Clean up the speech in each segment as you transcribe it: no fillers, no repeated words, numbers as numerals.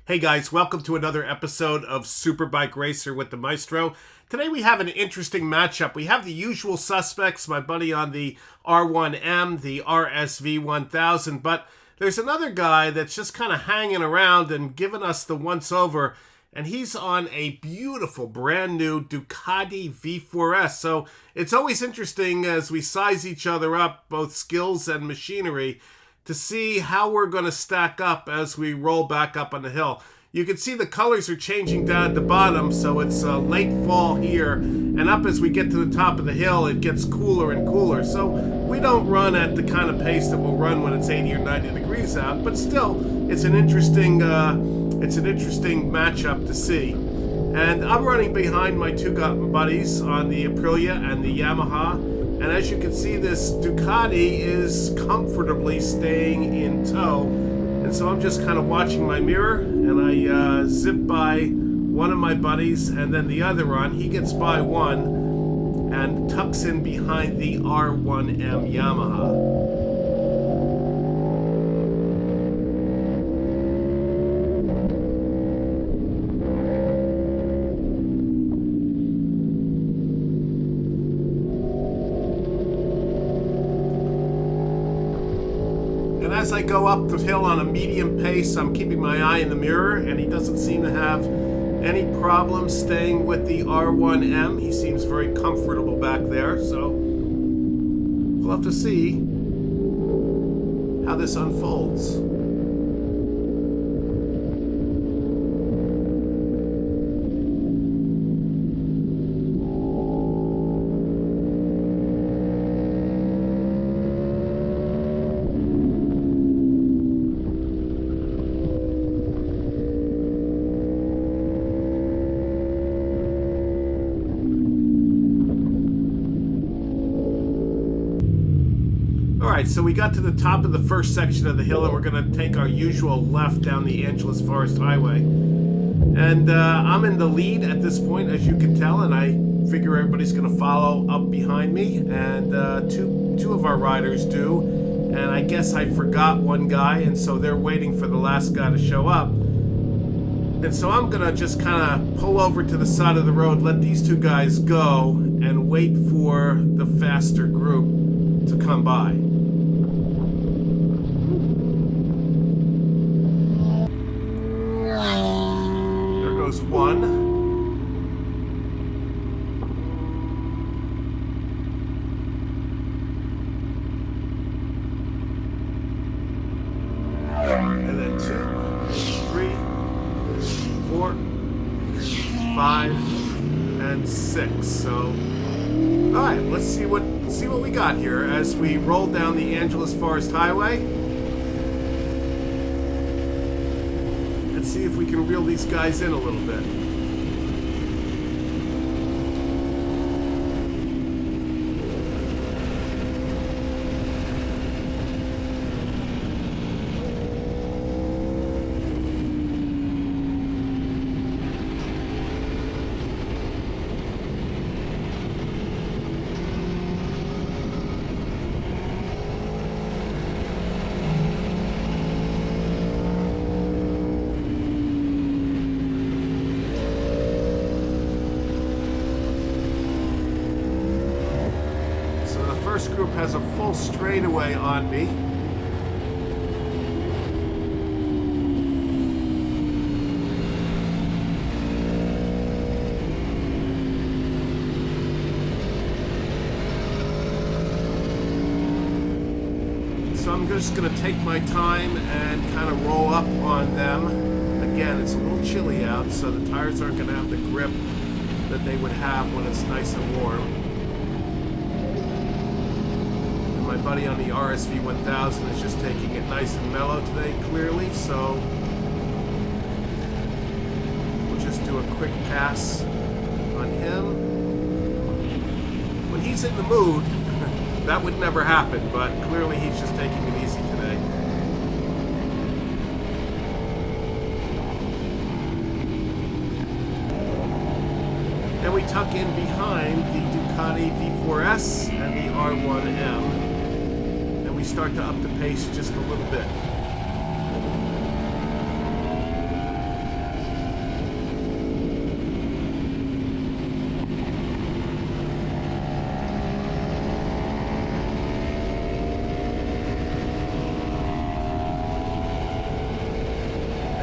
Hey guys, welcome to another episode of Superbike Racer with the Maestro. Today we have an interesting matchup. We have the usual suspects, my buddy on the R1M, the RSV 1000, but there's another guy that's just kind of hanging around and giving us the once-over, and he's on a beautiful brand new Ducati V4S. So it's always interesting as we size each other up, both skills and machinery, to see how we're going to stack up as we roll back up on the hill. You can see the colors are changing down at the bottom, so it's late fall here, and up as we get to the top of the hill, it gets cooler and cooler. So we don't run at the kind of pace that we'll run when it's 80 or 90 degrees out, but still, it's an interesting matchup to see. And I'm running behind my two buddies on the Aprilia and the Yamaha. And as you can see, this Ducati is comfortably staying in tow. And so I'm just kind of watching my mirror, and I zip by one of my buddies, and then the other one, he gets by one and tucks in behind the R1M Yamaha. And as I go up the hill on a medium pace, I'm keeping my eye in the mirror, and he doesn't seem to have any problem staying with the R1M. He seems very comfortable back there, so we'll have to see how this unfolds. Alright, so we got to the top of the first section of the hill, and we're going to take our usual left down the Angeles Forest Highway. And I'm in the lead at this point, as you can tell, and I figure everybody's going to follow up behind me, and two of our riders do. And I guess I forgot one guy, and so they're waiting for the last guy to show up. And so I'm going to just kind of pull over to the side of the road, let these two guys go, and wait for the faster group to come by. There goes one. And then 2, 3, 4, 5, and 6. So, all right, let's see what we got here as we roll down the Angeles Forest Highway. Let's see if we can reel these guys in a little bit. First group has a full straightaway on me. So I'm just going to take my time and kind of roll up on them. Again, it's a little chilly out, so the tires aren't going to have the grip that they would have when it's nice and warm. My buddy on the RSV 1000 is just taking it nice and mellow today, clearly, so we'll just do a quick pass on him. When he's in the mood, that would never happen, but clearly he's just taking it easy today. And we tuck in behind the Ducati V4S and the R1M. We start to up the pace just a little bit.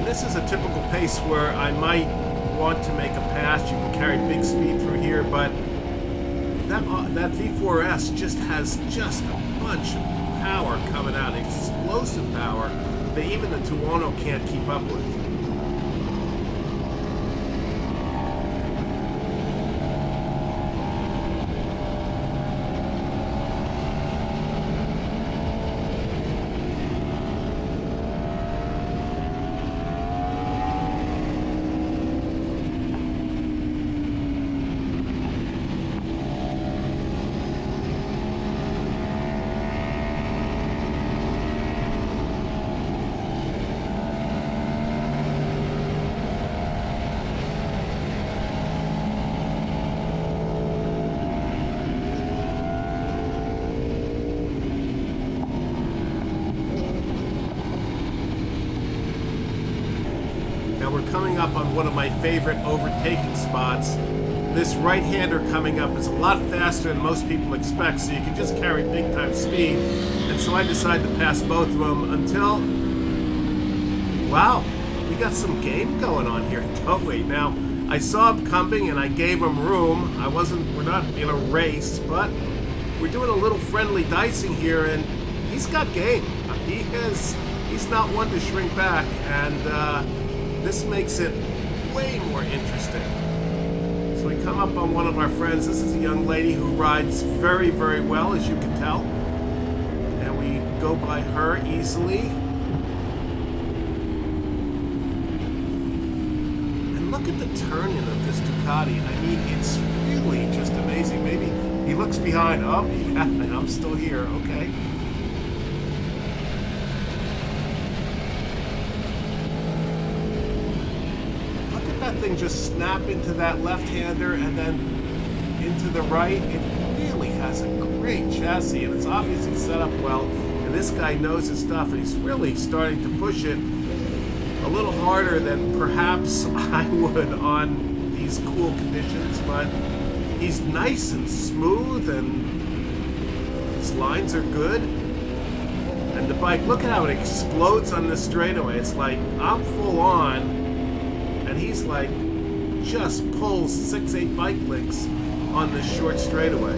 this is a typical pace where I might want to make a pass. You can carry big speed through here, but that V4S just has just a bunch of power coming out, explosive power that even the Tuono can't keep up with. Now we're coming up on one of my favorite overtaking spots. This right-hander coming up is a lot faster than most people expect, so you can just carry big-time speed. And so I decided to pass both of them until... Wow, we got some game going on here, don't we? Now, I saw him coming and I gave him room. We're not in a race, but we're doing a little friendly dicing here, and he's got game. He's not one to shrink back, and this makes it way more interesting. So we come up on one of our friends. This is a young lady who rides very, very well, as you can tell. And we go by her easily. And look at the turning of this Ducati. I mean, it's really just amazing. Maybe he looks behind. Oh, yeah, I'm still here. Okay. That thing just snap into that left-hander and then into the right. It really has a great chassis, and it's obviously set up well, and this guy knows his stuff, and he's really starting to push it a little harder than perhaps I would on these cool conditions, but he's nice and smooth, and his lines are good. And the bike, look at how it explodes on this straightaway. It's like I'm full on, and he's like just pulls 6-8 bike links on this short straightaway.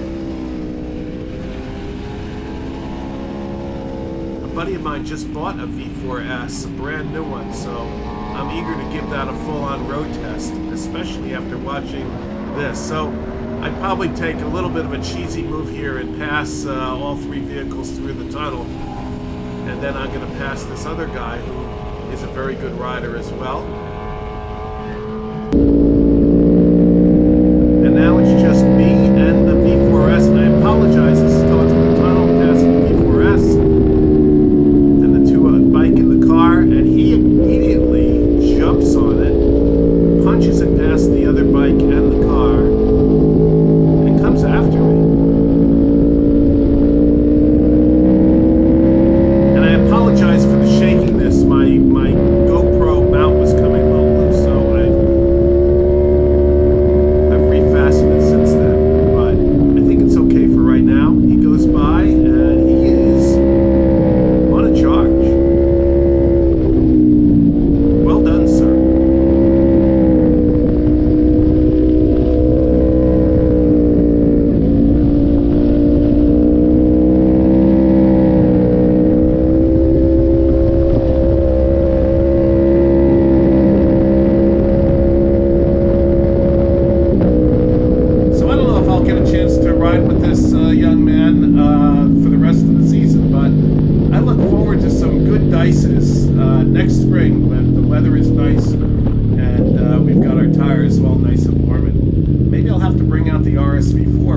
A buddy of mine just bought a V4S, a brand new one, so I'm eager to give that a full-on road test, especially after watching this. So I'd probably take a little bit of a cheesy move here and pass all three vehicles through the tunnel, and then I'm going to pass this other guy who is a very good rider as well. Now it's just me and the V4S, and I apologize, this is going through the tunnel, passing the V4S, and the two bike in the car, and he immediately jumps on it, punches it past the other bike and the car, and comes after me. And I apologize for the shakiness. My GoPro mount was coming a little loose, so I've refastened it since then, but I think it's okay for right now. He goes by, and he is on a charge. Well done, sir. With this young man for the rest of the season, but I look forward to some good dices next spring when the weather is nice and we've got our tires all nice and warm, and maybe I'll have to bring out the RSV4